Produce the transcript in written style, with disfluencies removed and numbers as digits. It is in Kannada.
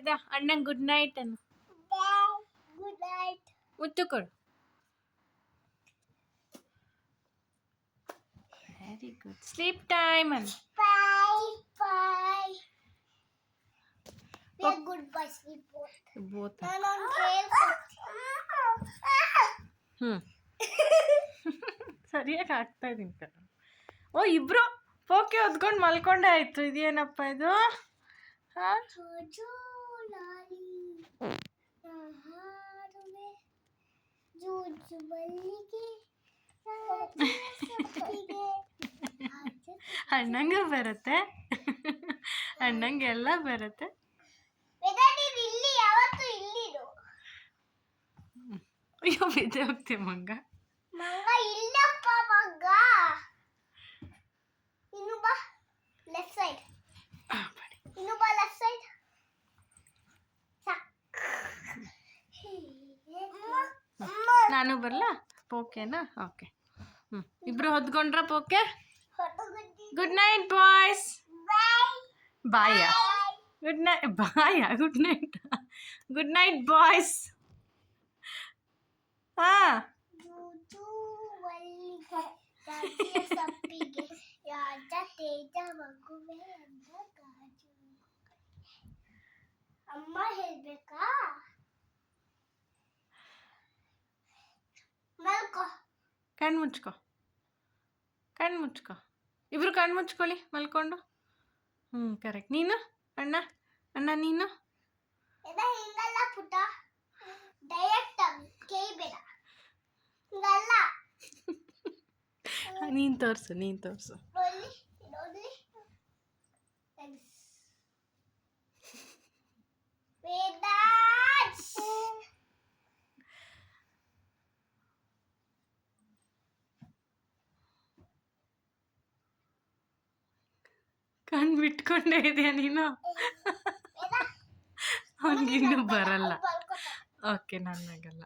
ಇದಾ ಅಣ್ಣಂಗೆ ಗುಡ್ ನೈಟ್ ಅನ್ನು. Good night. ಮುತ್ತು ಕೊಡು. Very good. ಸ್ಲೀಪ್ ಟೈಮ್ ಅನ್ನು. Bye. We are good boys. We both. ನಾನು ಸರಿಯಾಗಿ ಆಗ್ತಾ ಇದೀನಿ ಕಣ. ಓ ಇಬ್ರು ಪೋಕೆ ಹೊದ್ಕೊಂಡು ಮಲ್ಕೊಂಡೆ ಆಯ್ತು. ಇದೇನಪ್ಪ ಇದು? ಹಾ ಅಣ್ಣಂಗೆ ಬರುತ್ತೆ, ಅಣ್ಣಂಗೆ ಎಲ್ಲ ಬರುತ್ತೆ. ಅಯ್ಯೋ ಬಿದ್ದೆ ಹೋಗ್ತೀವಿ ಮಂಗ. ಇಲ್ಲಪ್ಪ ಮಗ. ಇನ್ನು ಬಾ ಲೆಫ್ಟ್ ಸೈಡ್. ಇನ್ನು ಬಾ ಲೆಫ್ಟ್ ಸೈಡ್. ನಾನು ಬರಲಾ ಪೋಕೆನಾ? ಓಕೆ. ಇಬ್ರು ಹೊದ್ಕೊಂಡ್ರ ಪೋಕೆ? Good night boys. Bye good night. Bye good night. Good night boys. ಹಾ ಅಮ್ಮ ಹೇಳ್ಬೇಕಾ? ಮಲ್ಕೋ. ಕಣ್ಣು ಮುಚ್ಕೊ, ಕಣ್ಣು ಮುಚ್ಕೊ. ಇಬ್ರು ಕಣ್ಣು ಮುಚ್ಕೊಳ್ಳಿ ಮಲ್ಕೊಂಡು. ಕರೆಕ್ಟ್. ನೀನು ಅಣ್ಣ, ಅಣ್ಣ ನೀನು ಹಿಂಗಲ್ಲ ಪುಟ್ಟ, ಡೈರೆಕ್ಟ್ ಕೇಳಬೇಡ. ಹಿಂಗಲ್ಲ. ನೀನು ತೋರಿಸು, ನೀನು ತೋರಿಸು. ನೋಡಿ ವೇದಾಂತ್. ಕಣ್ಣು ಬಿಟ್ಕೊಂಡೇ ಇದೆಯಾ ನೀನು? ಅವನಿಗಿನ್ನೂ ಬರಲ್ಲ. ಓಕೆ, ನನಗಲ್ಲ.